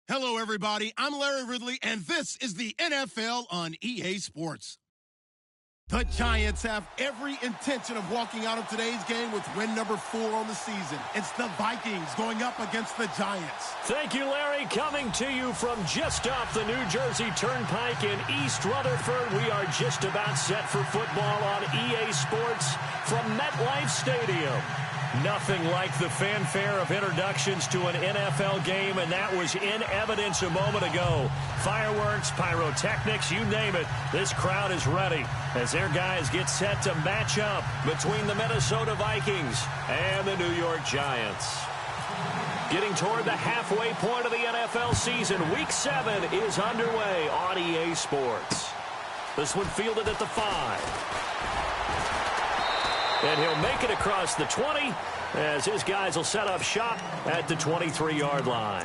Hello, everybody. I'm Larry Ridley, and this is the NFL on EA Sports. The Giants have every intention of walking out of today's game with win number 4 on the season. It's the Vikings going up against the Giants. Thank you, Larry. Coming to you from just off the New Jersey Turnpike in East Rutherford, we are just about set for football on EA Sports from MetLife Stadium. Nothing like the fanfare of introductions to an NFL game, and that was in evidence a moment ago. Fireworks, pyrotechnics, you name it. This crowd is ready as their guys get set to match up between the Minnesota Vikings and the New York Giants. Getting toward the halfway point of the NFL season, Week 7 is underway on EA Sports. This one fielded at the 5. And he'll make it across the 20 as his guys will set up shop at the 23-yard line.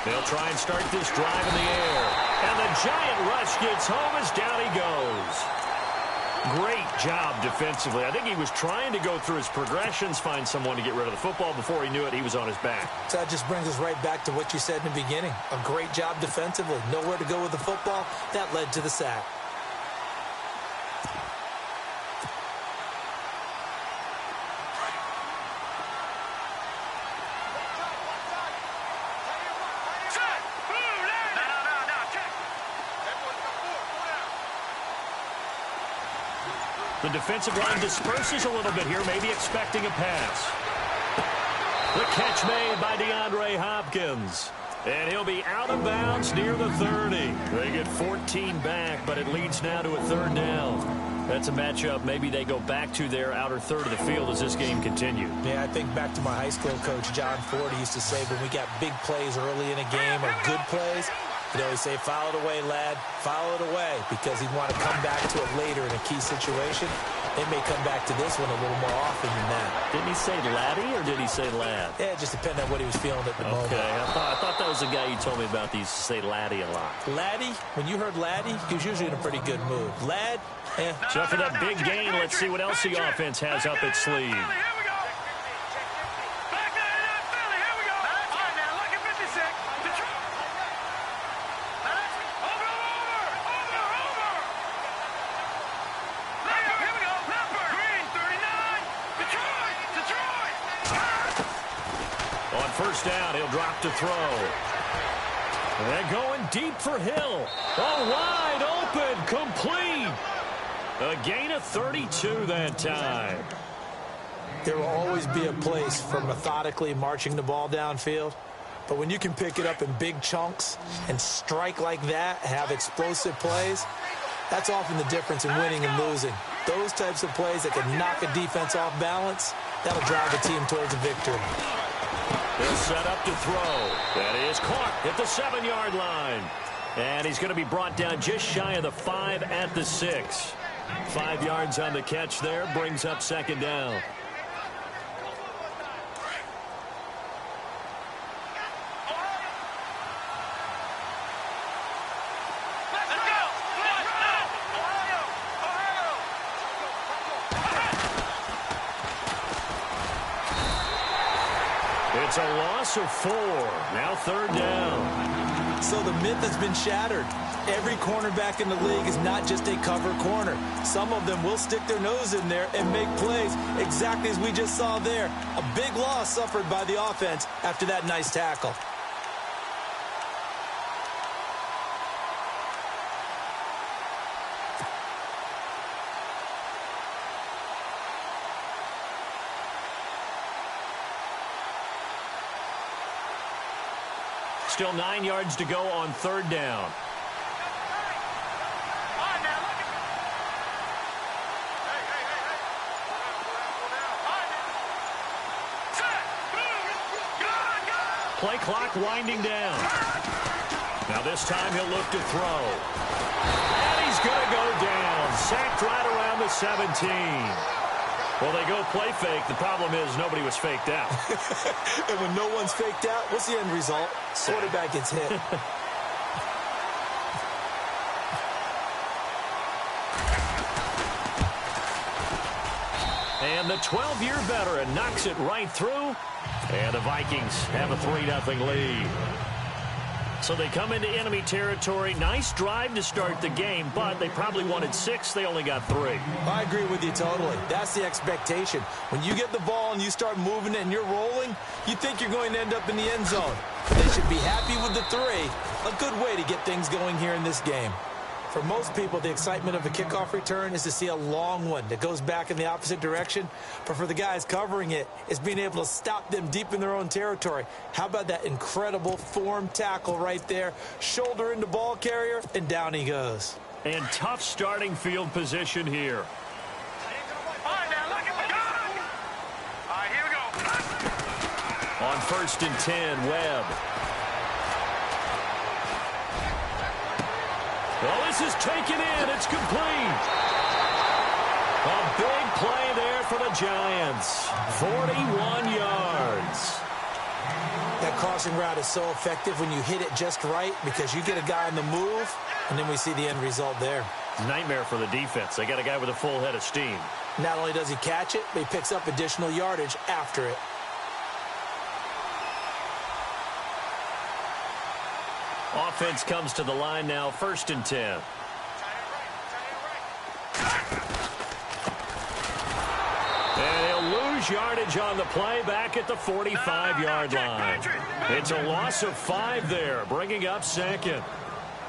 They'll try and start this drive in the air. And the giant rush gets home as down he goes. Great job defensively. I think he was trying to go through his progressions, find someone to get rid of the football. Before he knew it, he was on his back. So that just brings us right back to what you said in the beginning. A great job defensively. Nowhere to go with the football. That led to the sack. The defensive line disperses a little bit here, maybe expecting a pass. The catch made by DeAndre Hopkins. And he'll be out of bounds near the 30. They get 14 back, but it leads now to a 3rd down. That's a matchup maybe they go back to their outer third of the field as this game continues. Yeah, I think back to my high school coach, John Ford. He used to say when we got big plays early in a game or good plays, he'd always say, foul it away, lad, foul it away, because he'd want to come back to it later in a key situation. They may come back to this one a little more often than that. Didn't he say laddie or did he say lad? Yeah, it just depended on what he was feeling at the moment. Okay, I thought that was the guy you told me about that used to say laddie a lot. Laddie, when you heard laddie, he was usually in a pretty good mood. Lad, eh. So for that big gain, let's see what else the offense has up its sleeve. First down, he'll drop to throw. And going deep for Hill. Oh, wide open, complete. A gain of 32 that time. There will always be a place for methodically marching the ball downfield. But when you can pick it up in big chunks and strike like that, have explosive plays, that's often the difference in winning and losing. Those types of plays that can knock a defense off balance, that'll drive a team towards a victory. They'll set up to throw. That is caught at the 7-yard line. And he's going to be brought down just shy of the 5 at the 6. 5 yards on the catch there, brings up 2nd down. It's a loss of 4. Now 3rd down. So the myth has been shattered. Every cornerback in the league is not just a cover corner. Some of them will stick their nose in there and make plays exactly as we just saw there. A big loss suffered by the offense after that nice tackle. Still 9 yards to go on 3rd down. Play clock winding down. Now this time he'll look to throw. And he's going to go down. sacked right around the 17. Well, they go play fake. The problem is nobody was faked out. And when no one's faked out, what's the end result? Quarterback gets hit. And the 12-year veteran knocks it right through. And the Vikings have a 3-0 lead. So they come into enemy territory. Nice drive to start the game, but they probably wanted 6. They only got 3. I agree with you totally. That's the expectation. When you get the ball and you start moving it and you're rolling, you think you're going to end up in the end zone. But they should be happy with the 3. A good way to get things going here in this game. For most people, the excitement of a kickoff return is to see a long one that goes back in the opposite direction. But for the guys covering it, it's being able to stop them deep in their own territory. How about that incredible form tackle right there? Shoulder into ball carrier, and down he goes. And tough starting field position here. All right, now look at the gun. All right, here we go. On 1st and 10, Webb. Well, this is taken in. It's complete. A big play there for the Giants. 41 yards. That crossing route is so effective when you hit it just right because you get a guy on the move, and then we see the end result there. Nightmare for the defense. They got a guy with a full head of steam. Not only does he catch it, but he picks up additional yardage after it. Offense comes to the line now, 1st and 10. And he'll lose yardage on the play back at the 45-yard line. It's a loss of 5 there, bringing up 2nd.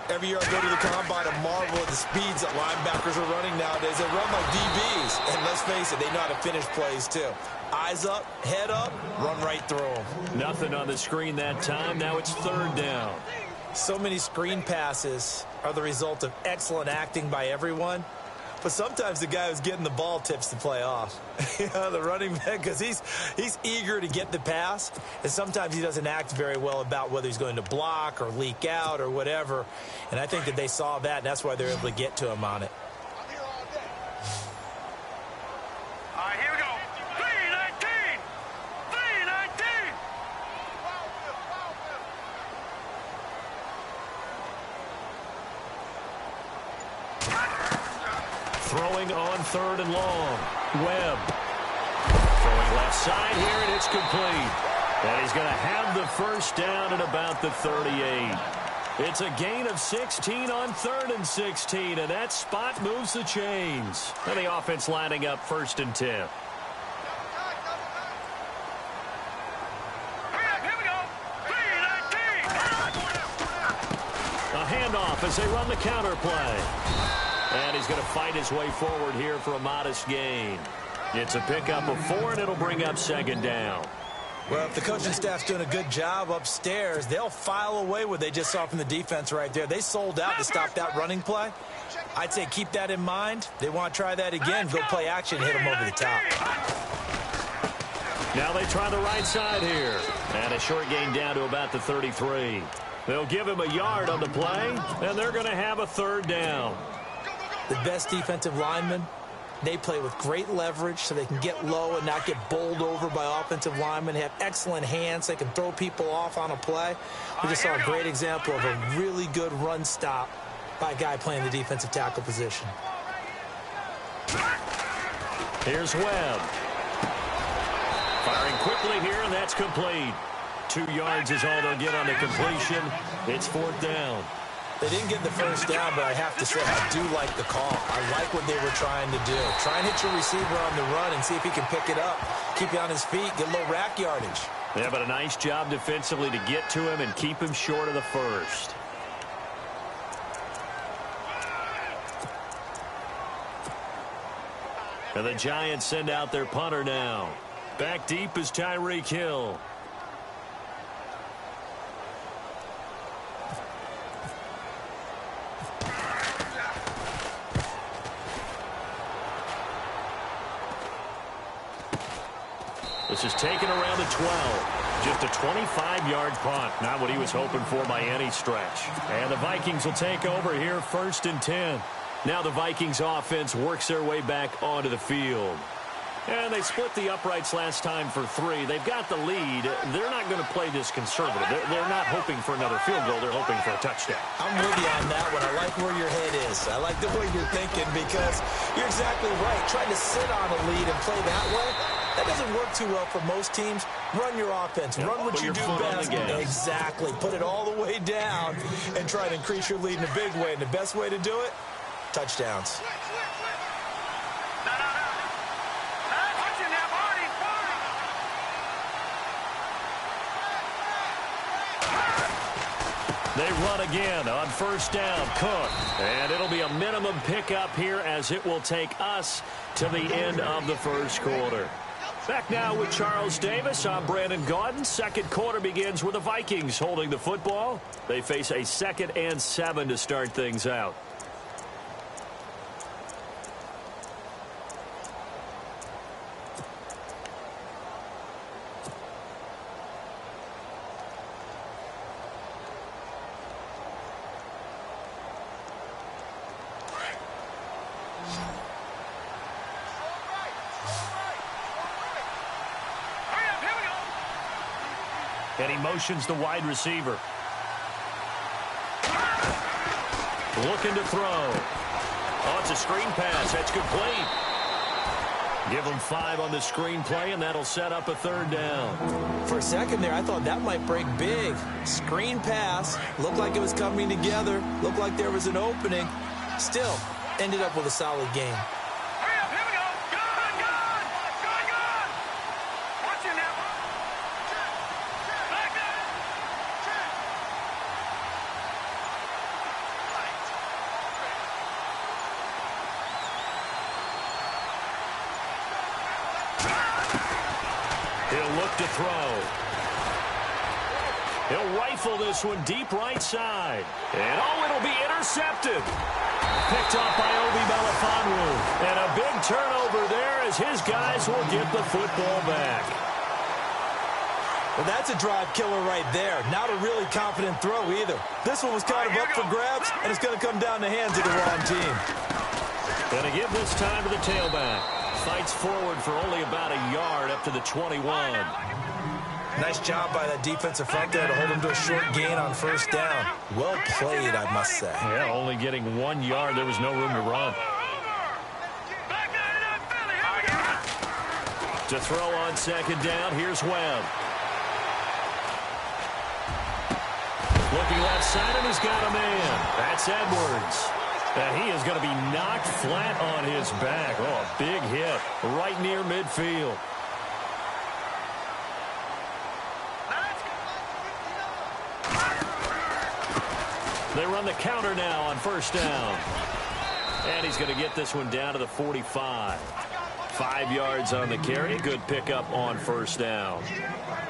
Every year I go to the combine, I marvel at the speeds that linebackers are running nowadays. They run like DBs. And let's face it, they know how to finish plays too. Eyes up, head up, run right through them. Nothing on the screen that time. Now it's 3rd down. So many screen passes are the result of excellent acting by everyone. But sometimes the guy who's getting the ball tips the play off. You know, the running back, because he's eager to get the pass. And sometimes he doesn't act very well about whether he's going to block or leak out or whatever. And I think that they saw that, and that's why they're able to get to him on it. All right, here we go. 3-19. 3-19. Throwing on 3rd and long. Webb. Throwing left side here, and it's complete. And he's going to have the 1st down at about the 38. It's a gain of 16 on 3rd and 16, and that spot moves the chains. And the offense lining up 1st and 10. Here we go. 3-19. A handoff as they run the counter play. And he's going to fight his way forward here for a modest gain. It's a pickup of 4, and it'll bring up 2nd down. Well, if the coaching staff's doing a good job upstairs, they'll file away what they just saw from the defense right there. They sold out to stop that running play. I'd say keep that in mind. They want to try that again, go play action, hit them over the top. Now they try the right side here. And a short gain down to about the 33. They'll give him a yard on the play, and they're going to have a 3rd down. The best defensive linemen, they play with great leverage so they can get low and not get bowled over by offensive linemen. They have excellent hands. They can throw people off on a play. We just saw a great example of a really good run stop by a guy playing the defensive tackle position. Here's Webb. Firing quickly here, and that's complete. 2 yards is all they'll get on the completion. It's 4th down. They didn't get the 1st down, but I have to say I do like the call. I like what they were trying to do. Try and hit your receiver on the run and see if he can pick it up. Keep you on his feet, get a little rack yardage. Yeah, but a nice job defensively to get to him and keep him short of the 1st. And the Giants send out their punter now. Back deep is Tyreek Hill. This is taken around the 12. Just a 25-yard punt. Not what he was hoping for by any stretch. And the Vikings will take over here 1st and 10. Now the Vikings offense works their way back onto the field. And they split the uprights last time for 3. They've got the lead. They're not going to play this conservative. They're not hoping for another field goal. They're hoping for a touchdown. I'm with you on that one. I like where your head is. I like the way you're thinking because you're exactly right. Trying to sit on a lead and play that way, that doesn't work too well for most teams. Run your offense. Run what you do best. Exactly. Put it all the way down and try to increase your lead in a big way. And the best way to do it, touchdowns. They run again on first down. Cook. And it'll be a minimum pickup here as it will take us to the end of the first quarter. Back now with Charles Davis. I'm Brandon Gaudin. Second quarter begins with the Vikings holding the football. They face a 2nd and 7 to start things out. And he motions the wide receiver. Looking to throw. Oh, it's a screen pass. That's complete. Give him 5 on the screen play, and that'll set up a 3rd down. For a second there, I thought that might break big. Screen pass. Looked like it was coming together. Looked like there was an opening. Still, ended up with a solid game. He'll look to throw. He'll rifle this one deep right side. And oh, it'll be intercepted. Picked off by Obi Melifonwu. And a big turnover there as his guys will get the football back. Well, that's a drive killer right there. Not a really confident throw either. This one was kind of up for grabs, and it's going to come down the hands of the wrong team. Going to give this time to the tailback. Fights forward for only about a yard up to the 21. Nice job by that defensive front there to hold him to a short gain on first down. Well played, I must say. Yeah, only getting 1 yard. There was no room to run. To throw on second down, here's Webb. Looking left side, and he's got a man. That's Edwards. And he is going to be knocked flat on his back. Oh, a big hit right near midfield. They run the counter now on first down. And he's going to get this one down to the 45. 5 yards on the carry. Good pickup on first down.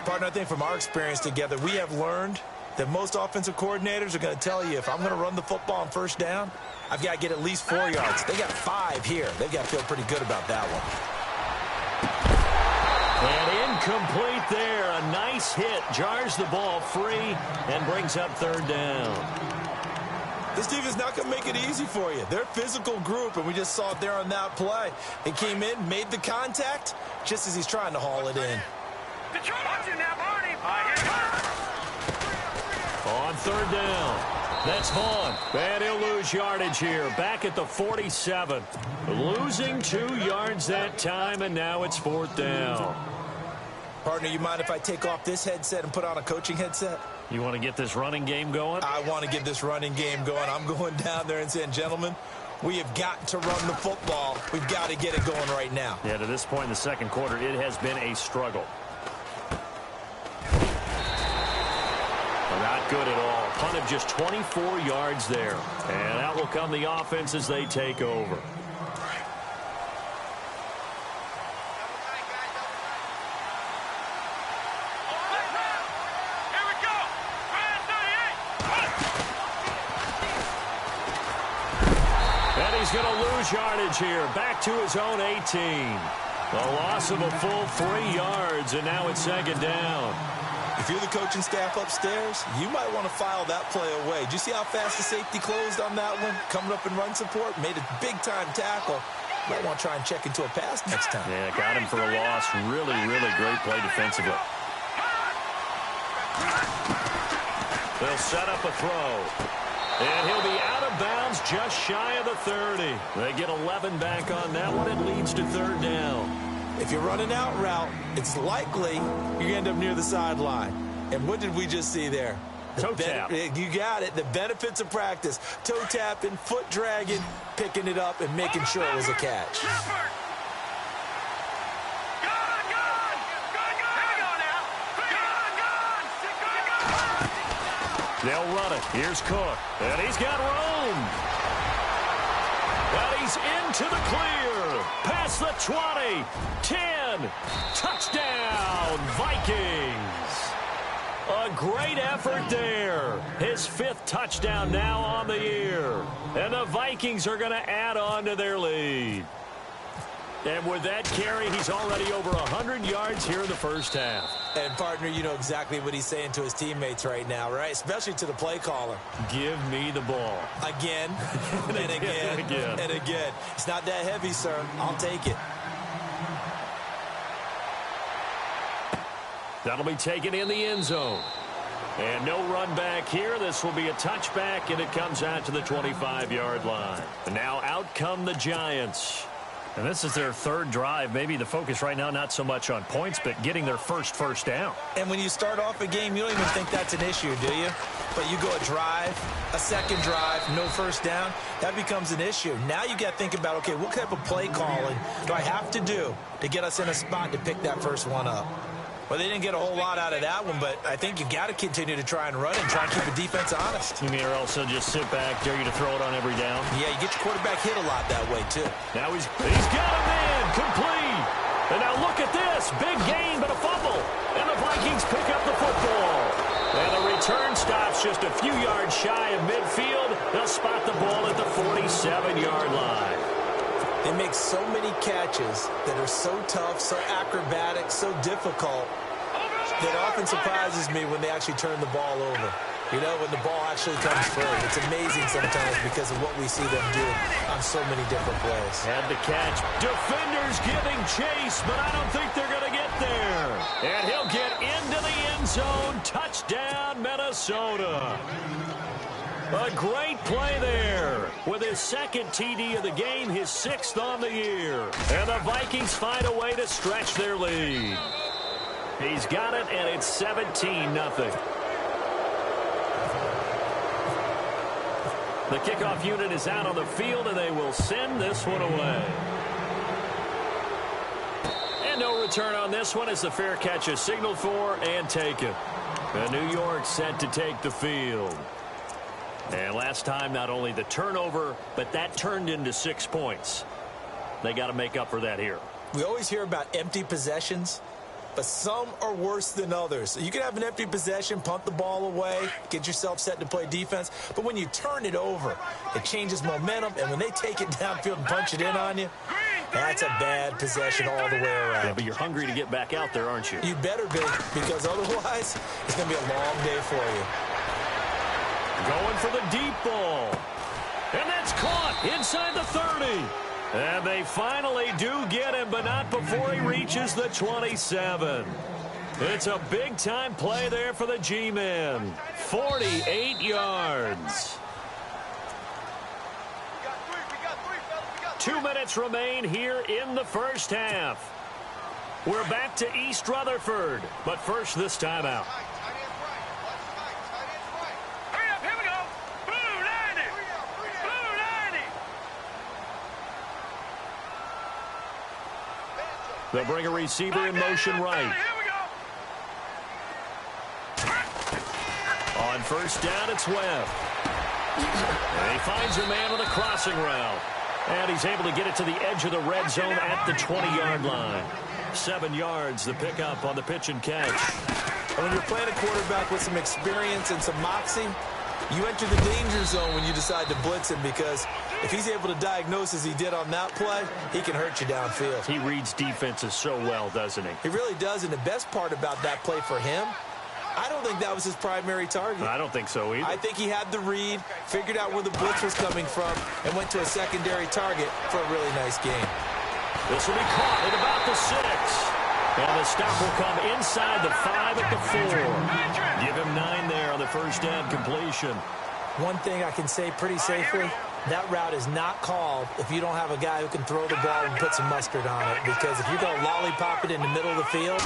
Partner, I think from our experience together, we have learned that most offensive coordinators are going to tell you if I'm going to run the football on first down, I've got to get at least 4 yards. They got 5 here. They've got to feel pretty good about that one. And incomplete there. A nice hit. Jars the ball free and brings up 3rd down. This team is not going to make it easy for you. They're a physical group, and we just saw it there on that play. They came in, made the contact, just as he's trying to haul it in. On 3rd down. That's Vaughn. And he'll lose yardage here. Back at the 47. Losing 2 yards that time, and now it's 4th down. Partner, you mind if I take off this headset and put on a coaching headset? You want to get this running game going? I want to get this running game going. I'm going down there and saying, gentlemen, we have got to run the football. We've got to get it going right now. Yeah, to this point in the second quarter, it has been a struggle. Not good at all. Punt of just 24 yards there. And out will come the offense as they take over. And he's going to lose yardage here. Back to his own 18. A loss of a full 3 yards, and now it's 2nd down. If you're the coaching staff upstairs, you might want to file that play away. Did you see how fast the safety closed on that one? Coming up in run support, made a big-time tackle. Might want to try and check into a pass next time. Yeah, got him for a loss. Really, really great play defensively. They'll set up a throw. And he'll be out of bounds just shy of the 30. They get 11 back on that one. It leads to third down. If you're running out route, it's likely you end up near the sideline. And what did we just see there? Toe tap. You got it. The benefits of practice. Toe tapping, foot dragging, picking it up, and making sure it was a catch. They'll run it. Here's Cook. And he's got room. And he's into the clear. Past the 20. 10. Touchdown, Vikings. A great effort there. His 5th touchdown now on the year. And the Vikings are going to add on to their lead. And with that carry, he's already over 100 yards here in the first half. And, partner, you know exactly what he's saying to his teammates right now, right? Especially to the play caller. Give me the ball. Again, and again, and again. It's not that heavy, sir. I'll take it. That'll be taken in the end zone. And no run back here. This will be a touchback, and it comes out to the 25-yard line. And now out come the Giants. And this is their 3rd drive. Maybe the focus right now not so much on points, but getting their first down. And when you start off a game, you don't even think that's an issue, do you? But you go a drive, a second drive, no first down, that becomes an issue. Now you got to think about, okay, what type of play calling do I have to do to get us in a spot to pick that first one up? Well, they didn't get a whole lot out of that one, but I think you got to continue to try and run and try and keep the defense honest. You mean or also just sit back, dare you to throw it on every down? Yeah, you get your quarterback hit a lot that way, too. Now he's got him in, complete. And now look at this, big gain, but a fumble. And the Vikings pick up the football. And the return stops just a few yards shy of midfield. They'll spot the ball at the 47-yard line. They make so many catches that are so tough, so acrobatic, so difficult, that often surprises me when they actually turn the ball over. You know, when the ball actually comes through. It's amazing sometimes because of what we see them do on so many different plays. Had the catch. Defenders giving chase, but I don't think they're going to get there. And he'll get into the end zone. Touchdown, Minnesota. A great play there. With his 2nd TD of the game, his 6th on the year. And the Vikings find a way to stretch their lead. He's got it, and it's 17-0. The kickoff unit is out on the field, and they will send this one away. And no return on this one as the fair catch is signaled for and taken. And New York set to take the field. And last time, not only the turnover, but that turned into 6 points. They got to make up for that here. We always hear about empty possessions, but some are worse than others. You can have an empty possession, punt the ball away, get yourself set to play defense, but when you turn it over, it changes momentum, and when they take it downfield and punch it in on you, that's a bad possession all the way around. Yeah, but you're hungry to get back out there, aren't you? You better be, because otherwise, it's going to be a long day for you. Going for the deep ball. And that's caught inside the 30. And they finally do get him, but not before he reaches the 27. It's a big-time play there for the G-men. 48 yards. 2 minutes remain here in the first half. We're back to East Rutherford, but first this timeout. They'll bring a receiver in motion right. On first down, it's Webb. And he finds a man with a crossing route. And he's able to get it to the edge of the red zone at the 20-yard line. 7 yards, the pickup on the pitch and catch. And when you're playing a quarterback with some experience and some moxie, you enter the danger zone when you decide to blitz him, because if he's able to diagnose as he did on that play, he can hurt you downfield. He reads defenses so well, doesn't he? He really does, and the best part about that play for him I don't think that was his primary target. I don't think so either. I think he had the read, figured out where the blitz was coming from, and went to a secondary target for a really nice game. This will be caught at about the 6. And the stop will come inside the 5 at the 4. Give him 9 there on the first down completion. One thing I can say pretty safely, that route is not called if you don't have a guy who can throw the ball and put some mustard on it. Because if you're going to lollipop it in the middle of the field,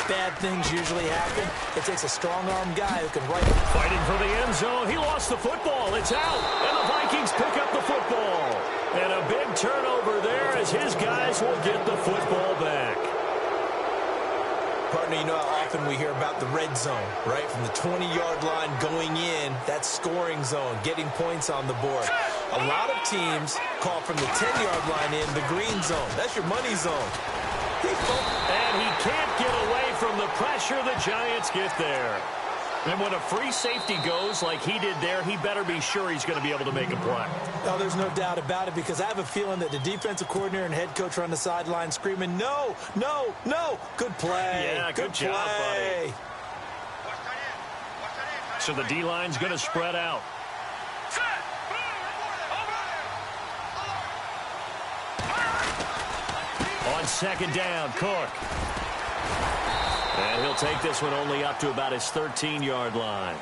bad things usually happen. It takes a strong-arm guy who can right. Fighting for the end zone. He lost the football. It's out. And the Vikings pick up the football. And a big turnover there as his guys will get the football back. Partner, you know how often we hear about the red zone, right? From the 20-yard line going in, that scoring zone, getting points on the board. A lot of teams call from the 10-yard line in the green zone. That's your money zone. And he can't get away from the pressure the Giants get there. And when a free safety goes like he did there, he better be sure he's going to be able to make a play. No, there's no doubt about it, because I have a feeling that the defensive coordinator and head coach are on the sideline screaming, no, no, no. Good play. Yeah, good job, buddy. So the D-line's going to spread out. On second down, Cook. And he'll take this one only up to about his 13-yard line.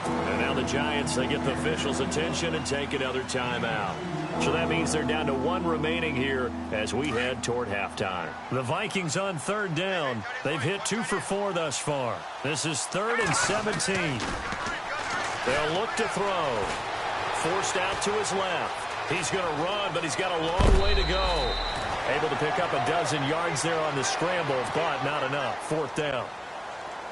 And now the Giants, they get the officials' attention and take another timeout. So that means they're down to 1 remaining here as we head toward halftime. The Vikings on third down. They've hit 2 for 4 thus far. This is 3rd and 17. They'll look to throw. Forced out to his left. He's going to run, but he's got a long way to go. Able to pick up a dozen yards there on the scramble, but not enough. 4th down.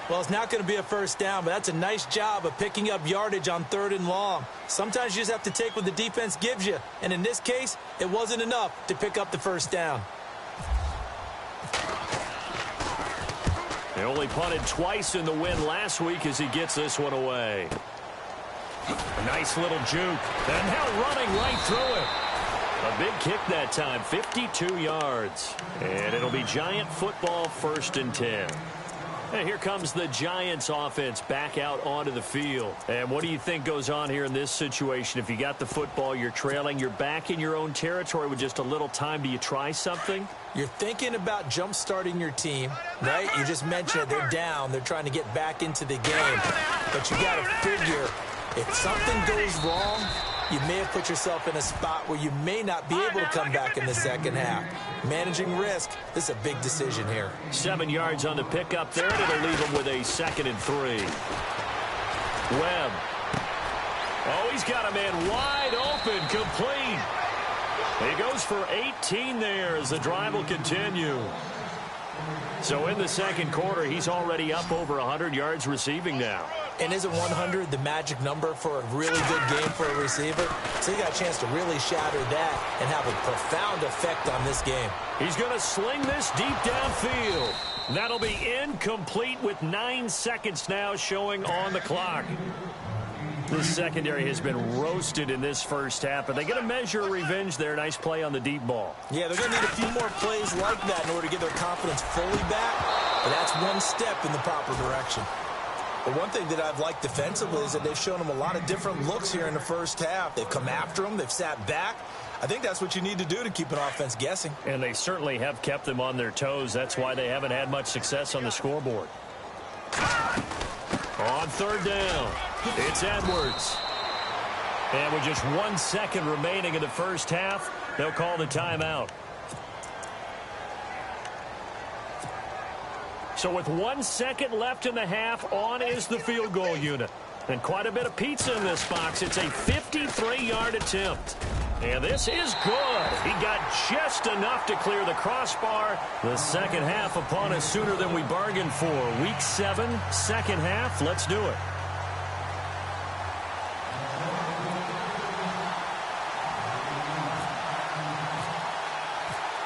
Well, it's not going to be a first down, but that's a nice job of picking up yardage on 3rd and long. Sometimes you just have to take what the defense gives you, and in this case, it wasn't enough to pick up the first down. They only punted twice in the win last week as he gets this one away. A nice little juke, and now running right through it. A big kick that time, 52 yards. And it'll be Giant football, 1st and 10. And here comes the Giants offense back out onto the field. And what do you think goes on here in this situation? If you got the football, you're trailing, you're back in your own territory with just a little time. Do you try something? You're thinking about jump-starting your team, right? You just mentioned it. They're down. They're trying to get back into the game. But you got to figure, if something goes wrong, you may have put yourself in a spot where you may not be able to come back in the second half. Managing risk, this is a big decision here. 7 yards on the pickup there, and it'll leave him with a 2nd and 3. Webb. Oh, he's got a man wide open, complete. He goes for 18 there as the drive will continue. So in the second quarter, he's already up over 100 yards receiving now. And isn't 100 the magic number for a really good game for a receiver? So he got a chance to really shatter that and have a profound effect on this game. He's going to sling this deep downfield. That'll be incomplete with 9 seconds now showing on the clock. This secondary has been roasted in this first half, but they get a measure of revenge there. Nice play on the deep ball. Yeah, they're going to need a few more plays like that in order to get their confidence fully back. But that's one step in the proper direction. But one thing that I've liked defensively is that they've shown them a lot of different looks here in the first half. They've come after them. They've sat back. I think that's what you need to do to keep an offense guessing. And they certainly have kept them on their toes. That's why they haven't had much success on the scoreboard. On third down, it's Edwards. And with just 1 second remaining in the first half, they'll call the timeout. So with 1 second left in the half, on is the field goal unit. And quite a bit of pizza in this box. It's a 53-yard attempt. And this is good. He got just enough to clear the crossbar. The second half upon us sooner than we bargained for. Week 7, second half. Let's do it.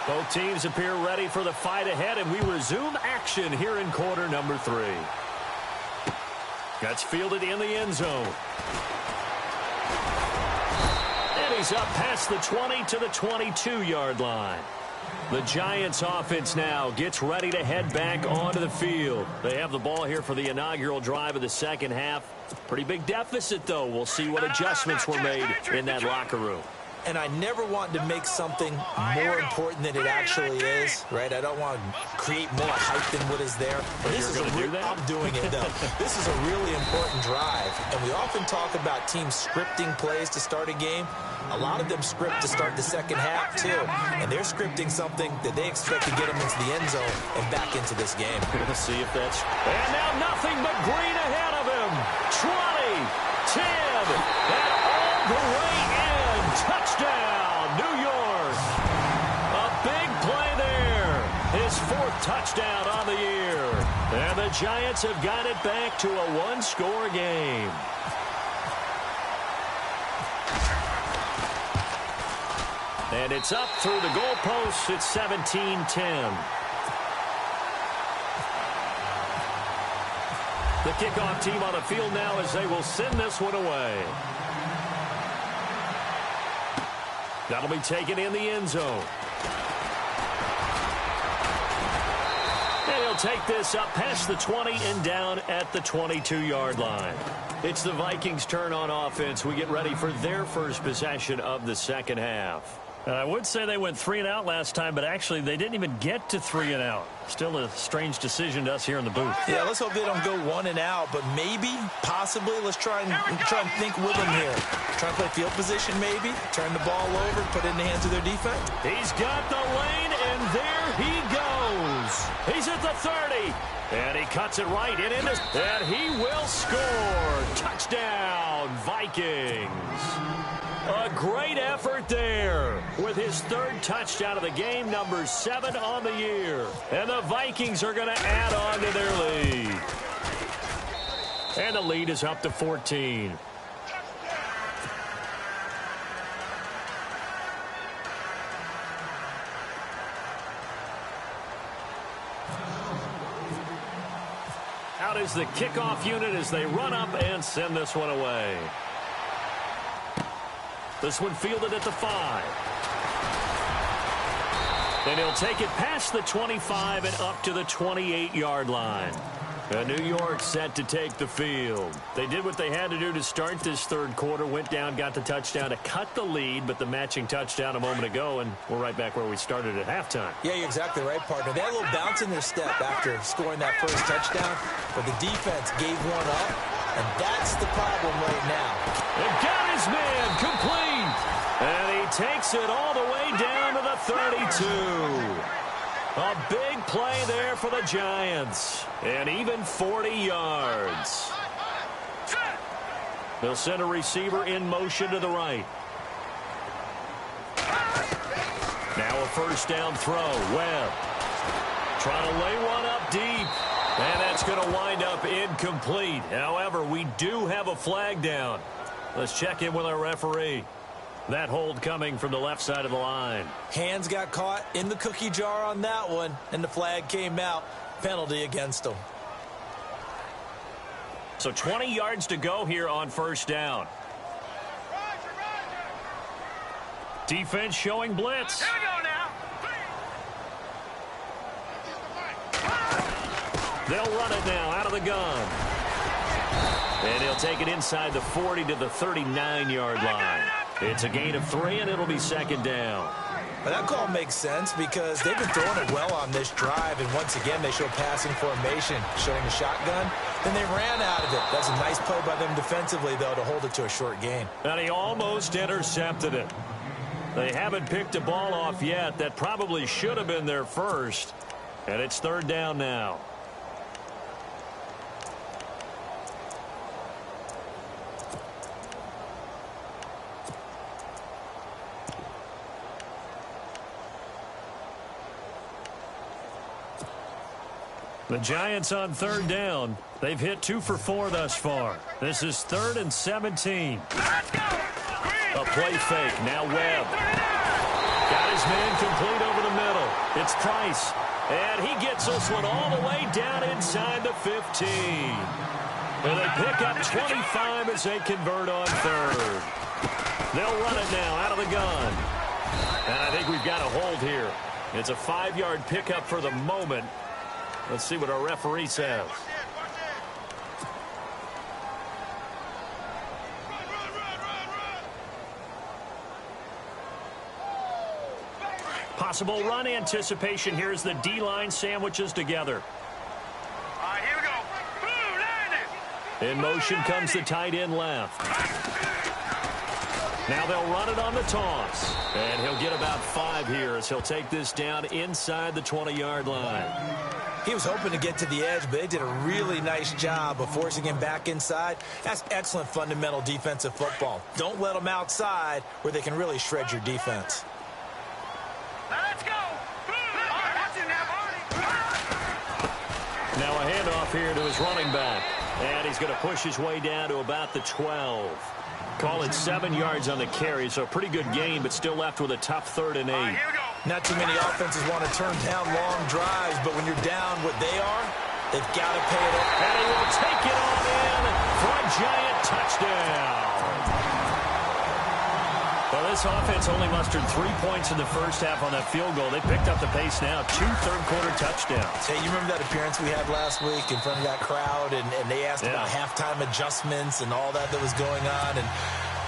Both teams appear ready for the fight ahead, and we resume action here in quarter number 3. That's fielded in the end zone. And he's up past the 20 to the 22-yard line. The Giants offense now gets ready to head back onto the field. They have the ball here for the inaugural drive of the second half. Pretty big deficit, though. We'll see what adjustments were made in that locker room. And I never want to make something more important than it actually is, right? I don't want to create more hype than what is there. But this is I'm doing it, though. This is a really important drive. And we often talk about teams scripting plays to start a game. A lot of them script to start the second half, too. And they're scripting something that they expect to get them into the end zone and back into this game. Let's see if that's... And now nothing but green ahead of him. 20, 10, and all the way in. Touchdown, New York. A big play there. His 4th touchdown on the year. And the Giants have got it back to a one-score game. And it's up through the goalposts. It's 17-10. The kickoff team on the field now as they will send this one away. That'll be taken in the end zone. And he'll take this up past the 20 and down at the 22-yard line. It's the Vikings' turn on offense. We get ready for their first possession of the second half. And I would say they went 3 and out last time, but actually they didn't even get to 3 and out. Still a strange decision to us here in the booth. Yeah, let's hope they don't go 1 and out, but maybe, possibly, let's try and think with them here. Try and play field position maybe, turn the ball over, put it in the hands of their defense. He's got the lane, and there he goes. He's at the 30, and he cuts it right and into, and he will score. Touchdown, Vikings. A great effort there with his 3rd touchdown of the game, number 7 on the year. And the Vikings are going to add on to their lead. And the lead is up to 14. Out is the kickoff unit as they run up and send this one away. This one fielded at the 5. And he'll take it past the 25 and up to the 28-yard line. And New York set to take the field. They did what they had to do to start this third quarter. Went down, got the touchdown to cut the lead, but the matching touchdown a moment ago, and we're right back where we started at halftime. Yeah, you're exactly right, partner. They had a little bounce in their step after scoring that first touchdown, but the defense gave one up, and that's the problem right now. And got his man complete. And he takes it all the way down to the 32. A big play there for the Giants. And even 40 yards. They'll send a receiver in motion to the right. Now a first down throw. Webb trying to lay one up deep. And that's going to wind up incomplete. However, we do have a flag down. Let's check in with our referee. That hold coming from the left side of the line. Hands got caught in the cookie jar on that one, and the flag came out. Penalty against them. So 20 yards to go here on first down. Defense showing blitz. Here we go now. They'll run it now out of the gun. And he'll take it inside the 40 to the 39-yard line. It's a gain of 3, and it'll be second down. But that call makes sense because they've been throwing it well on this drive, and once again they show passing formation, showing the shotgun. Then they ran out of it. That's a nice play by them defensively, though, to hold it to a short gain. And he almost intercepted it. They haven't picked a ball off yet. That probably should have been their first. And it's third down now. The Giants on third down. They've hit 2 for 4 thus far. This is 3rd and 17. A play fake. Now Webb. Got his man complete over the middle. It's Price. And he gets this one all the way down inside the 15. And they pick up 25 as they convert on third. They'll run it now out of the gun. And I think we've got a hold here. It's a 5-yard pickup for the moment. Let's see what our referee says. Possible run anticipation. Here's the D-line sandwiches together. All right, here we go. Boom, landed. In motion comes the tight end left. Now they'll run it on the toss. And he'll get about 5 here as he'll take this down inside the 20-yard line. He was hoping to get to the edge, but they did a really nice job of forcing him back inside. That's excellent fundamental defensive football. Don't let them outside where they can really shred your defense. Let's go. Now a handoff here to his running back. And he's going to push his way down to about the 12. Call it 7 yards on the carry, so a pretty good gain, but still left with a tough 3rd and 8. All right, here we go. Not too many offenses want to turn down long drives, but when you're down what they are, they've got to pay it up. And he will take it on in for a giant touchdown. Well, this offense only mustered 3 points in the first half on that field goal. They picked up the pace now. 2 third-quarter touchdowns. Hey, you remember that appearance we had last week in front of that crowd, and they asked Yeah. about halftime adjustments and all that was going on, and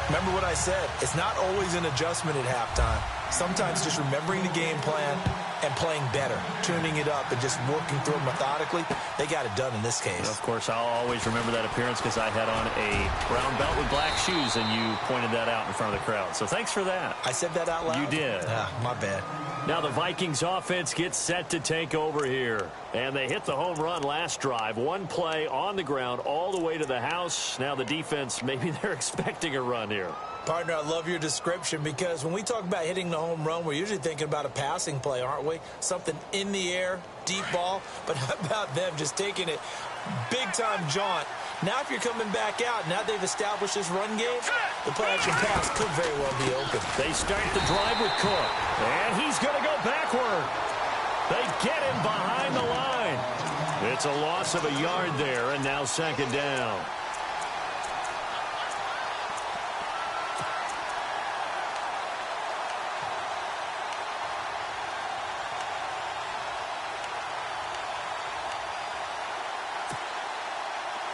remember what I said. It's not always an adjustment at halftime. Sometimes just remembering the game plan and playing better, tuning it up and just working through it methodically. They got it done in this case. Of course, I'll always remember that appearance because I had on a brown belt with black shoes, and you pointed that out in front of the crowd. So thanks for that. I said that out loud? You did. My bad. Now the Vikings offense gets set to take over here. And they hit the home run last drive. 1 play on the ground all the way to the house. Now the defense, maybe they're expecting a run here. Partner, I love your description because when we talk about hitting the home run, we're usually thinking about a passing play, aren't we? Something in the air, deep ball. But how about them just taking it big-time jaunt? Now if you're coming back out, now they've established this run game, the play-action pass could very well be open. They start the drive with Cook. And he's going to go backward. They get him behind the line. It's a loss of a yard there, and now 2nd down.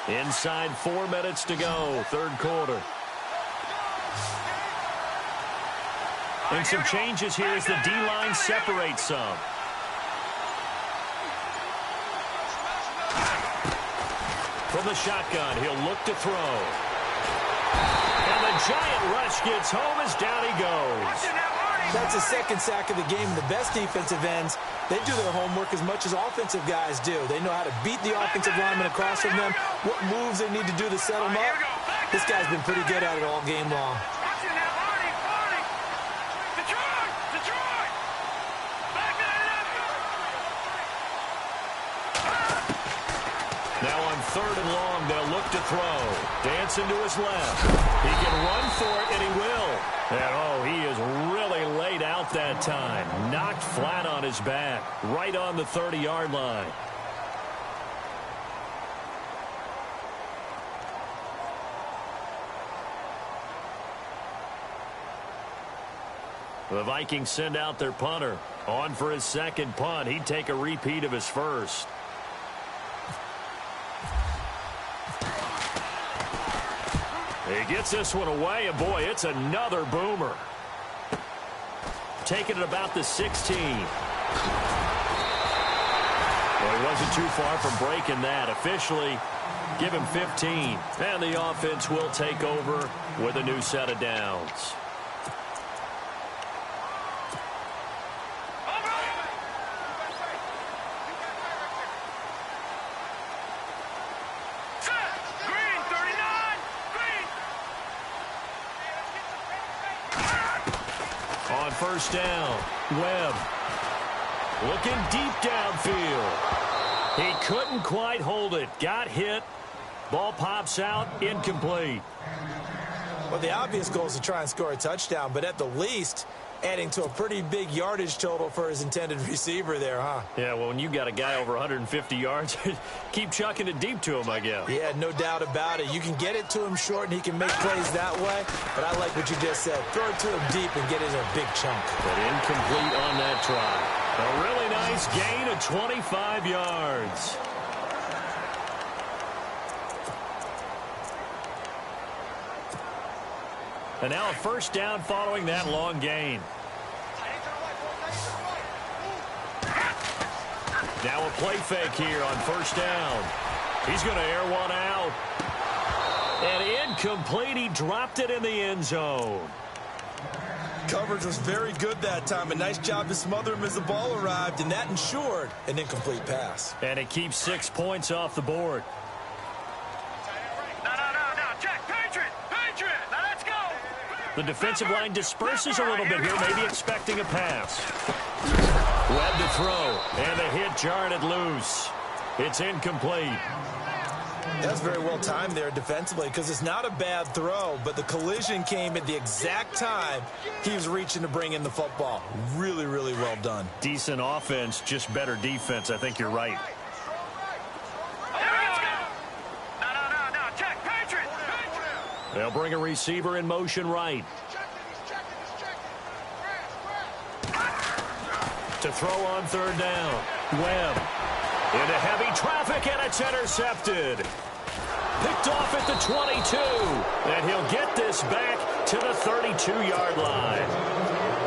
Inside 4 minutes to go, 3rd quarter. And some changes here as the D-line separates some. From the shotgun, he'll look to throw. And the giant rush gets home as down he goes. That's a 2nd sack of the game. The best defensive ends, they do their homework as much as offensive guys do. They know how to beat the offensive lineman across from them, what moves they need to do to set them up. This guy's been pretty good at it all game long. Now on 3rd and long, they'll look to throw. Dancing to his left. He can run for it, and he will. And, oh, he is really laid out that time. Knocked flat on his back, right on the 30-yard line. The Vikings send out their punter. On for his 2nd punt. He'd take a repeat of his first. He gets this one away, and boy, it's another boomer. Taking it about the 16. Well, he wasn't too far from breaking that. Officially, give him 15. And the offense will take over with a new set of downs. On 1st down, Webb looking deep downfield. He couldn't quite hold it. Got hit. Ball pops out. Incomplete. Well, the obvious goal is to try and score a touchdown, but at the least, adding to a pretty big yardage total for his intended receiver there, huh? Yeah, well, when you got a guy over 150 yards, keep chucking it deep to him, I guess. Yeah, no doubt about it. You can get it to him short, and he can make plays that way. But I like what you just said. Throw it to him deep and get it in a big chunk. But incomplete on that try. A really nice gain of 25 yards. And now a first down following that long gain. Now a play fake here on first down. He's going to air one out. And incomplete. He dropped it in the end zone. Coverage was very good that time. A nice job to smother him as the ball arrived, and that ensured an incomplete pass. And it keeps 6 points off the board. No, check, Patriot, now let's go. The defensive line disperses a little bit here, maybe expecting a pass. Webb to throw, and the hit jarred it loose. It's incomplete. That's very well timed there defensively because it's not a bad throw, but the collision came at the exact time he was reaching to bring in the football. Really, really well done. Decent offense, just better defense. I think you're right. No, check, Patriot. They'll bring a receiver in motion right. To throw on third down. Webb into heavy traffic, and it's intercepted. Picked off at the 22. And he'll get this back to the 32-yard line.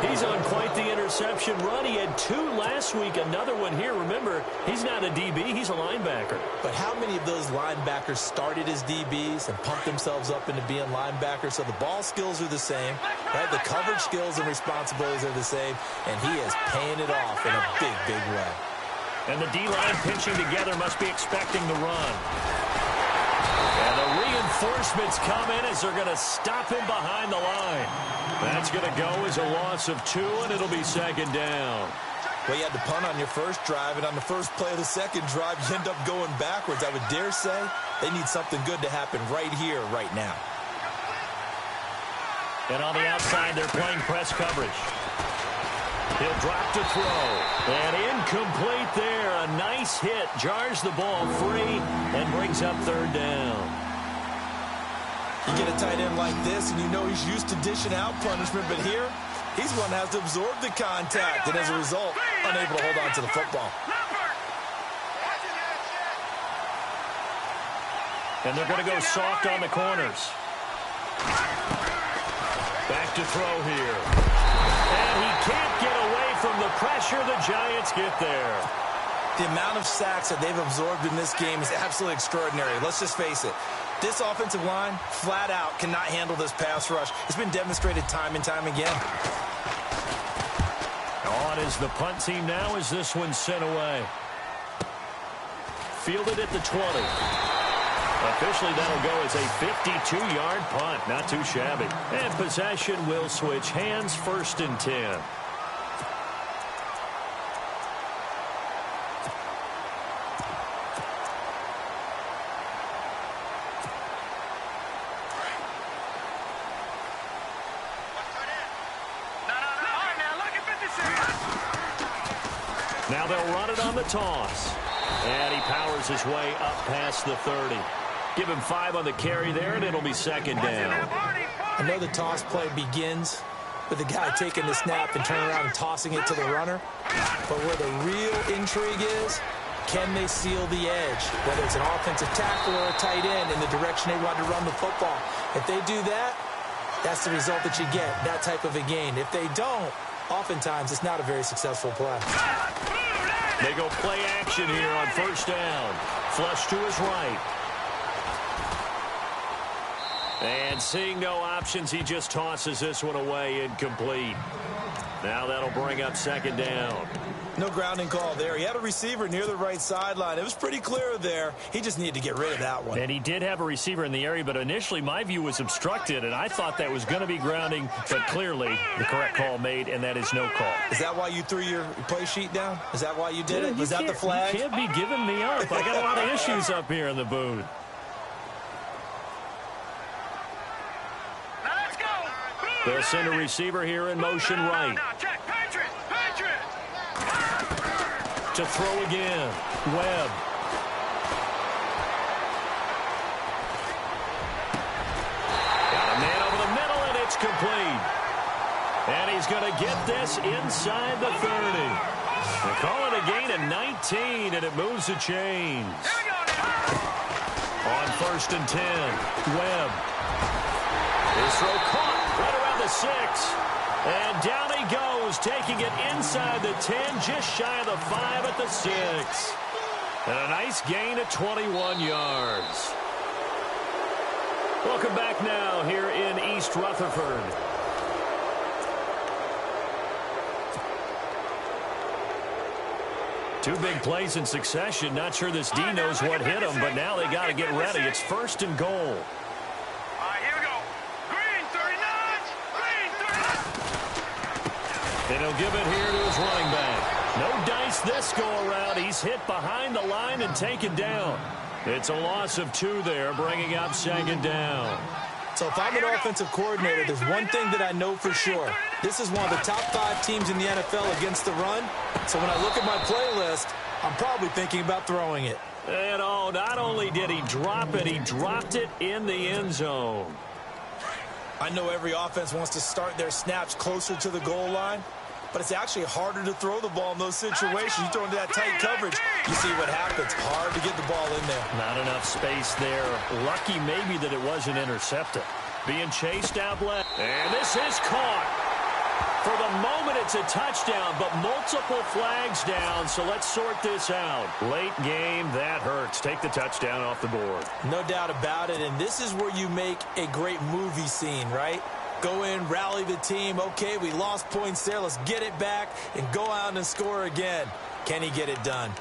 He's on quite the interception run. He had 2 last week, another one here. Remember, he's not a DB, he's a linebacker. But how many of those linebackers started as DBs and pumped themselves up into being linebackers? So the ball skills are the same, right? The coverage skills and responsibilities are the same, and he is paying it off in a big, big way. And the D-line pinching together must be expecting the run. And the reinforcements come in as they're going to stop him behind the line. That's going to go as a loss of 2, and it'll be second down. Well, you had to punt on your first drive, and on the first play of the second drive, you end up going backwards. I would dare say they need something good to happen right here, right now. And on the outside, they're playing press coverage. He'll drop to throw. And incomplete there. A nice hit. Jars the ball free and brings up third down. You get a tight end like this, and you know he's used to dishing out punishment, but here, he's one that has to absorb the contact, and as a result, unable to hold on to the football. And they're going to go soft on the corners. Back to throw here. And he can't get away from the pressure. The Giants get there. The amount of sacks that they've absorbed in this game is absolutely extraordinary. Let's just face it. This offensive line, flat out, cannot handle this pass rush. It's been demonstrated time and time again. On is the punt team now as this one's sent away. Fielded at the 20. Officially, that'll go as a 52-yard punt. Not too shabby. And possession will switch hands, 1st and 10. Now they'll run it on the toss. And he powers his way up past the 30. Give him 5 on the carry there, and it'll be second down. I know the toss play begins with the guy taking the snap and turning around and tossing it to the runner. But where the real intrigue is, can they seal the edge? Whether it's an offensive tackle or a tight end in the direction they want to run the football. If they do that, that's the result that you get, that type of a gain. If they don't, oftentimes it's not a very successful play. They go play action here on first down. Flush to his right. And seeing no options, he just tosses this one away incomplete. Now that'll bring up second down. No grounding call there. He had a receiver near the right sideline. It was pretty clear there. He just needed to get rid of that one. And he did have a receiver in the area, but initially my view was obstructed, and I thought that was going to be grounding, but clearly the correct call made, and that is no call. Is that why you threw your play sheet down? Is that why you did it? Was that the flag? You can't be giving me up. I got a lot of issues up here in the booth. They'll send a receiver here in motion right. To throw again. Webb. Got a man over the middle, and it's complete. And he's going to get this inside the 30. They call it a gain of 19, and it moves the chains. On 1st and 10, Webb. His throw caught right around the 6. And down he goes, taking it inside the 10, just shy of the 5 at the 6. And a nice gain of 21 yards. Welcome back now here in East Rutherford. Two big plays in succession. Not sure this D knows what hit him, but now they got to get ready. It's 1st and goal. All right, here we go. Green 39. Green 39. And he'll give it here to his running back. No dice this go-around. He's hit behind the line and taken down. It's a loss of 2 there, bringing up 2nd down. So if I'm an offensive coordinator, there's one thing that I know for sure. This is one of the top 5 teams in the NFL against the run. So when I look at my playlist, I'm probably thinking about throwing it. And not only did he drop it, he dropped it in the end zone. I know every offense wants to start their snaps closer to the goal line, but it's actually harder to throw the ball in those situations. You throw into that tight coverage, you see what happens. Hard to get the ball in there. Not enough space there. Lucky maybe that it wasn't intercepted. Being chased out left. And this is caught. For the moment, it's a touchdown, but multiple flags down, so let's sort this out. Late game, that hurts. Take the touchdown off the board. No doubt about it, and this is where you make a great movie scene, right? Go in, rally the team. Okay, we lost points there. Let's get it back and go out and score again. Can he get it done?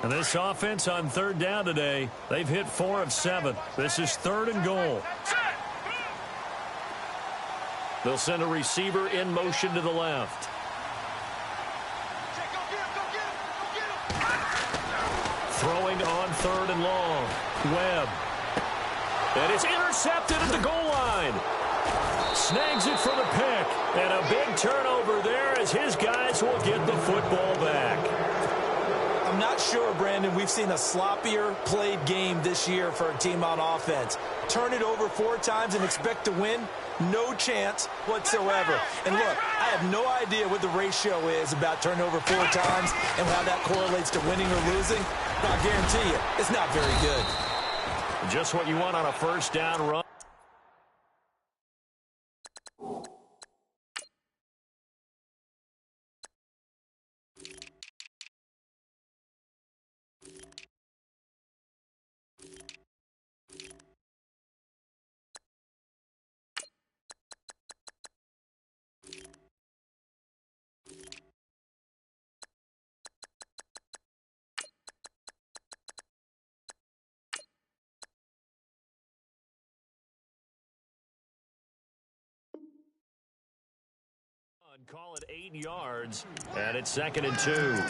And this offense on 3rd down today, they've hit 4 of 7. This is 3rd and goal. They'll send a receiver in motion to the left. Throwing on 3rd and long. Webb. And it's intercepted at the goal line. Snags it for the pick. And a big turnover there as his guys will get the football back. I'm not sure, Brandon, we've seen a sloppier played game this year for a team on offense. Turn it over 4 times and expect to win? No chance whatsoever. And look, I have no idea what the ratio is about turnover 4 times and how that correlates to winning or losing. But I guarantee you, it's not very good. Just what you want on a 1st down run. Call it 8 yards, and it's 2nd and 2.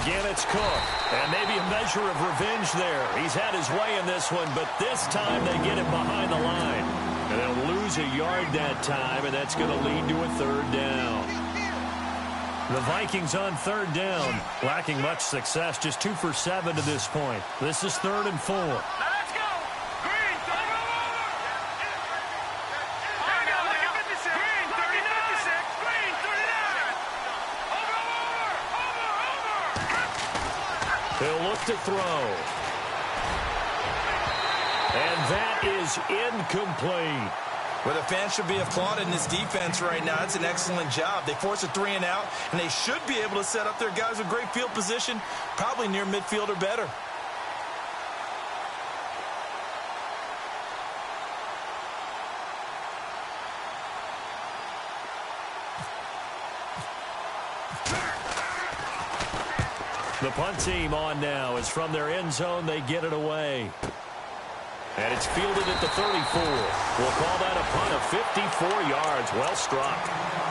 Again, it's Cook, and maybe a measure of revenge there. He's had his way in this one, but this time they get it behind the line. And they'll lose a yard that time, and that's going to lead to a 3rd down. The Vikings on 3rd down, lacking much success, just 2 for 7 to this point. This is 3rd and 4. He'll look to throw. And that is incomplete. Well, the fans should be applauding this defense right now. It's an excellent job. They force a 3 and out, and they should be able to set up their guys with great field position, probably near midfield or better. The punt team on now is from their end zone. They get it away. And it's fielded at the 34. We'll call that a punt of 54 yards. Well struck.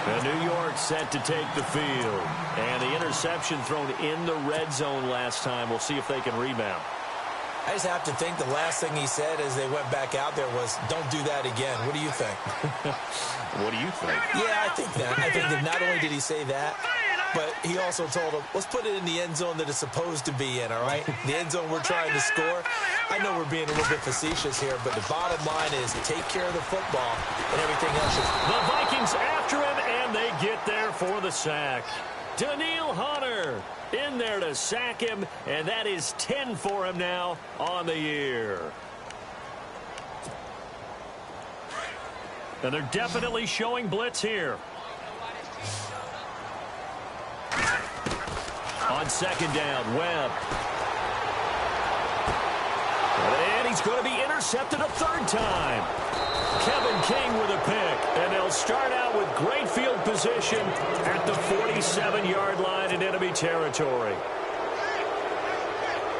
And New York set to take the field. And the interception thrown in the red zone last time. We'll see if they can rebound. I just have to think the last thing he said as they went back out there was, don't do that again. What do you think? What do you think? Yeah, I think that. I think that not only did he say that, but he also told them, let's put it in the end zone that it's supposed to be in, all right? The end zone we're trying to score. I know we're being a little bit facetious here, but the bottom line is take care of the football and everything else. The Vikings after him, and they get there for the sack. Daniil Hunter in there to sack him, and that is 10 for him now on the year. And they're definitely showing blitz here. On second down, Webb. And he's going to be intercepted a third time. Kevin King with a pick, and they'll start out with great field position at the 47-yard line in enemy territory.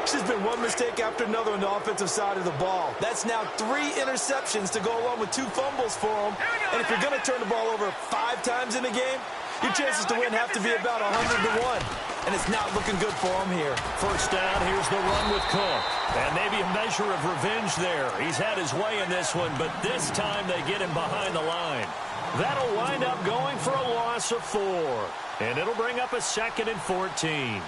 There's been one mistake after another on the offensive side of the ball. That's now 3 interceptions to go along with 2 fumbles for him. And if you're going to turn the ball over 5 times in a game, your chances to win have to be about 100-1. And it's not looking good for him here. First down, here's the run with Cook. And maybe a measure of revenge there. He's had his way in this one, but this time they get him behind the line. That'll wind up going for a loss of 4. And it'll bring up a 2nd and 14.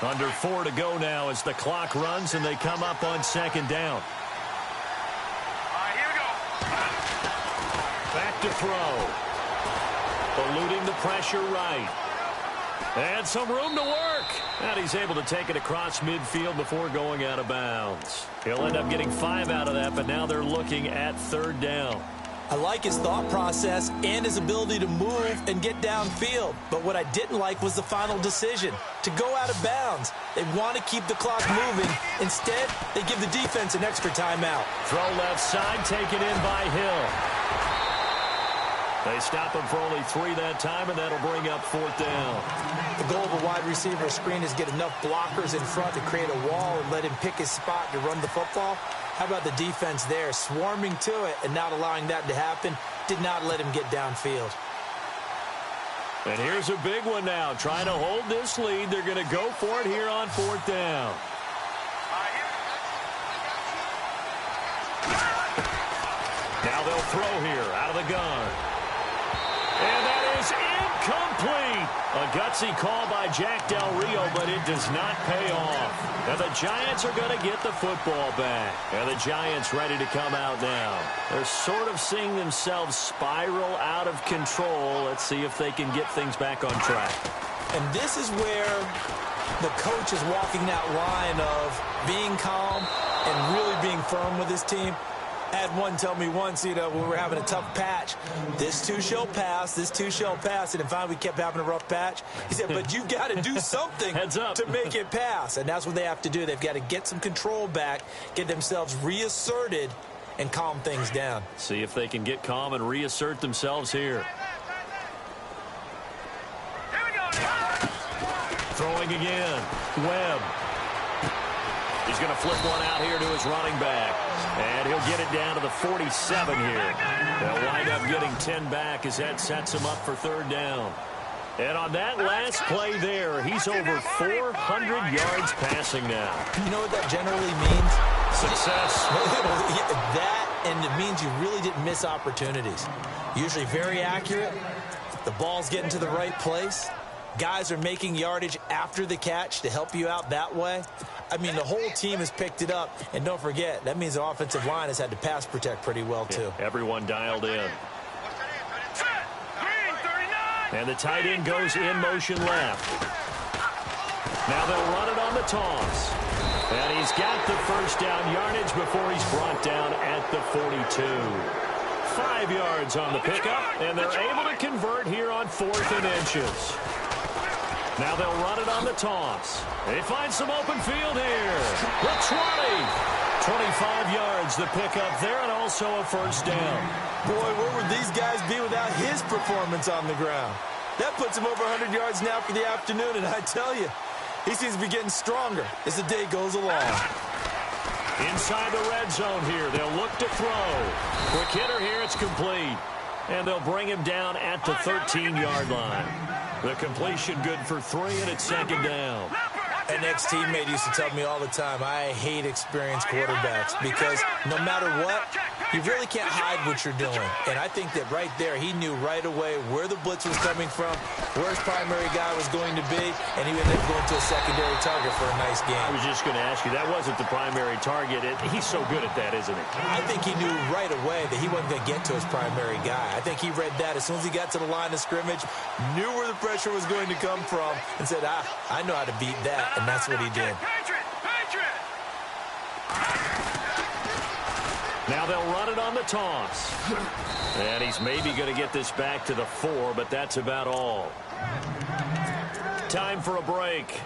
Under 4 to go now as the clock runs and they come up on second down. Here we go. Back to throw. Eluding the pressure right. And some room to work. And he's able to take it across midfield before going out of bounds. He'll end up getting 5 out of that, but now they're looking at third down. I like his thought process and his ability to move and get downfield. But what I didn't like was the final decision, to go out of bounds. They want to keep the clock moving. Instead, they give the defense an extra timeout. Throw left side, taken in by Hill. They stop him for only 3 that time, and that'll bring up 4th down. The goal of a wide receiver screen is get enough blockers in front to create a wall and let him pick his spot to run the football. How about the defense there, swarming to it and not allowing that to happen? Did not let him get downfield. And here's a big one now. Trying to hold this lead. They're going to go for it here on 4th down. Now they'll throw here out of the gun. And that is incomplete. A gutsy call by Jack Del Rio, but it does not pay off. And the Giants are going to get the football back. And the Giants ready to come out now. They're sort of seeing themselves spiral out of control. Let's see if they can get things back on track. And this is where the coach is walking that line of being calm and really being firm with his team. I had one tell me once, when we were having a tough patch, this too shall pass, this too shall pass. And finally, we kept having a rough patch. He said, but you've got to do something to make it pass. And that's what they have to do. They've got to get some control back, get themselves reasserted, and calm things down. See if they can get calm and reassert themselves here. Throwing again. Webb. He's going to flip one out here to his running back. And he'll get it down to the 47 here. They'll wind up getting 10 back as that sets him up for third down. And on that last play there, he's over 400 yards passing now. You know what that generally means? Success. That, and it means you really didn't miss opportunities. Usually very accurate. The ball's getting to the right place. Guys are making yardage after the catch to help you out that way. I mean, the whole team has picked it up. And don't forget, that means the offensive line has had to pass protect pretty well, too. Yeah, everyone dialed in. And the tight end goes in motion left. Now they'll run it on the toss. And he's got the first down yardage before he's brought down at the 42. 5 yards on the pickup, and they're able to convert here on 4th and inches. Now they'll run it on the toss. They find some open field here. The 20. 25 yards the pickup there, and also a first down. Boy, where would these guys be without his performance on the ground? That puts him over 100 yards now for the afternoon, and I tell you, he seems to be getting stronger as the day goes along. Inside the red zone here, they'll look to throw. Quick hitter here, it's complete. And they'll bring him down at the 13-yard line. The completion good for 3, and it's second down. An ex-teammate used to tell me all the time, I hate experienced quarterbacks because no matter what, you really can't hide what you're doing. And I think that right there, he knew right away where the blitz was coming from, where his primary guy was going to be, and he ended up going to a secondary target for a nice game. I was just going to ask you, that wasn't the primary target. He's so good at that, isn't he? I think he knew right away that he wasn't going to get to his primary guy. I think he read that as soon as he got to the line of scrimmage, knew where the pressure was going to come from, and said, I know how to beat that. And that's what he did. Now they'll run it on the toss. And he's maybe going to get this back to the 4, but that's about all. Time for a break.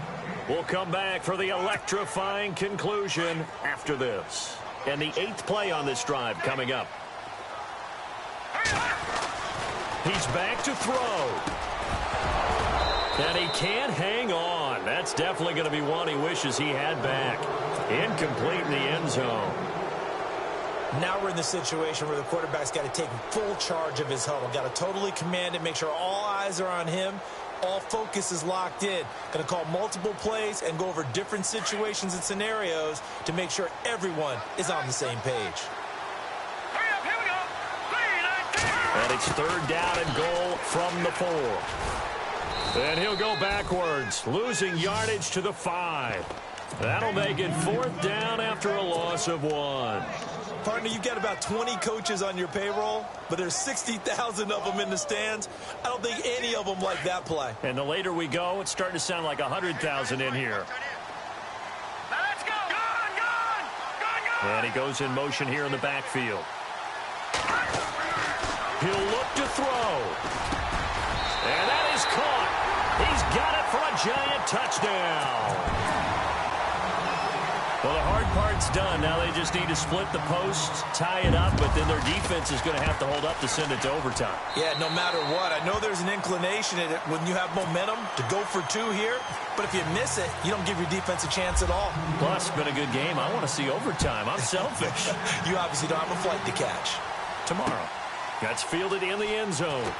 We'll come back for the electrifying conclusion after this. And the 8th play on this drive coming up. He's back to throw. And he can't hang on. That's definitely going to be one he wishes he had back. Incomplete in the end zone. Now we're in the situation where the quarterback's got to take full charge of his huddle. Got to totally command it, make sure all eyes are on him. All focus is locked in. Going to call multiple plays and go over different situations and scenarios to make sure everyone is on the same page. And it's 3rd down and goal from the 4. And he'll go backwards, losing yardage to the 5. That'll make it 4th down after a loss of 1. Partner, you've got about 20 coaches on your payroll, but there's 60,000 of them in the stands. I don't think any of them like that play. And the later we go, it's starting to sound like 100,000 in here. Let's go! Gone! And he goes in motion here in the backfield. He'll look to throw. And that is caught. He's got it for a giant touchdown. Well, the hard part's done. Now they just need to split the posts, tie it up, but then their defense is going to have to hold up to send it to overtime. Yeah, no matter what. I know there's an inclination in it when you have momentum to go for 2 here, but if you miss it, you don't give your defense a chance at all. Plus, it's been a good game. I want to see overtime. I'm selfish. You obviously don't have a flight to catch. Tomorrow. That's fielded in the end zone.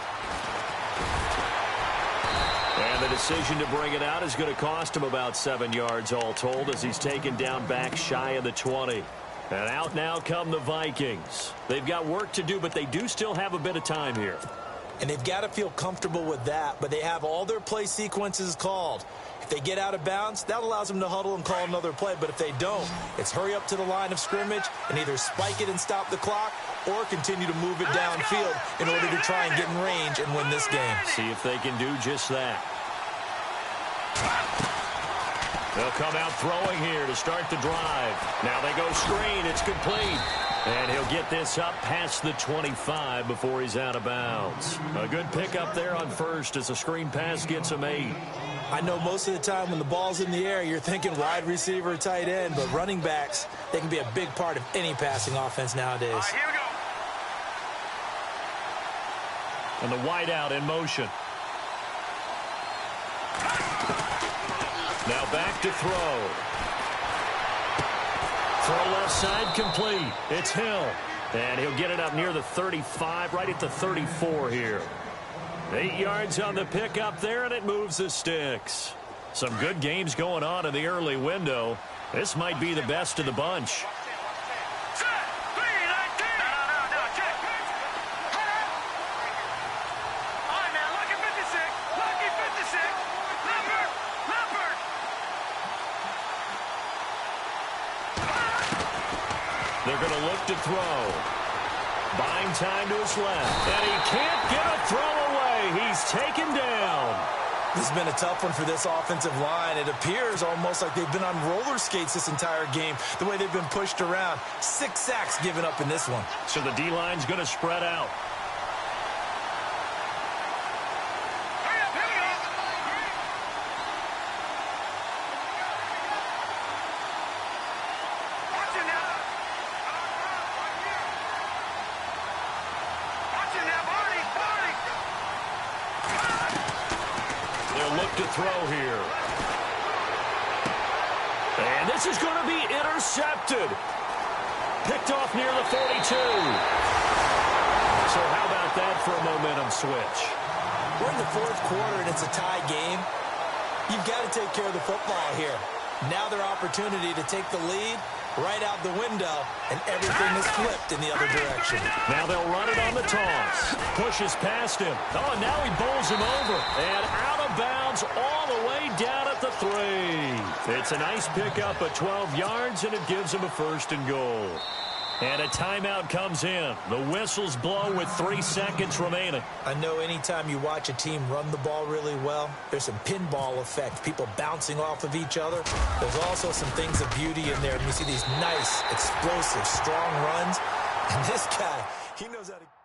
And the decision to bring it out is going to cost him about 7 yards all told as he's taken down back shy of the 20. And out now come the Vikings. They've got work to do, but they do still have a bit of time here. And they've got to feel comfortable with that, but they have all their play sequences called. If they get out of bounds, that allows them to huddle and call another play. But if they don't, it's hurry up to the line of scrimmage and either spike it and stop the clock or continue to move it downfield in order to try and get in range and win this game. See if they can do just that. They'll come out throwing here to start the drive. Now they go screen. It's complete. And he'll get this up past the 25 before he's out of bounds. A good pickup there on first as a screen pass gets him 8. I know most of the time when the ball's in the air, you're thinking wide receiver, tight end, but running backs, they can be a big part of any passing offense nowadays. Here we go. And the wide out in motion. Now back to throw. Throw left side complete. It's Hill. And he'll get it up near the 35, right at the 34 here. 8 yards on the pickup there, and it moves the sticks. Some good games going on in the early window. This might be the best of the bunch. They're going to look to throw. Buying time to his left. And he can't get a throw away. He's taken down. This has been a tough one for this offensive line. It appears almost like they've been on roller skates this entire game, the way they've been pushed around. 6 sacks given up in this one. So the D-line's going to spread out. to throw here. And this is going to be intercepted. Picked off near the 42. So how about that for a momentum switch? We're in the fourth quarter, and it's a tie game. You've got to take care of the football here. Now their opportunity to take the lead right out the window, and everything is flipped in the other direction. Now they'll run it on the toss. Pushes past him. Oh, and now he bowls him over. And out of bounds all the way down at the 3. It's a nice pickup of 12 yards, and it gives him a 1st and goal. And a timeout comes in. The whistles blow with 3 seconds remaining. I know anytime you watch a team run the ball really well, there's some pinball effect, people bouncing off of each other. There's also some things of beauty in there. And you see these nice, explosive, strong runs. And this guy, he knows how to...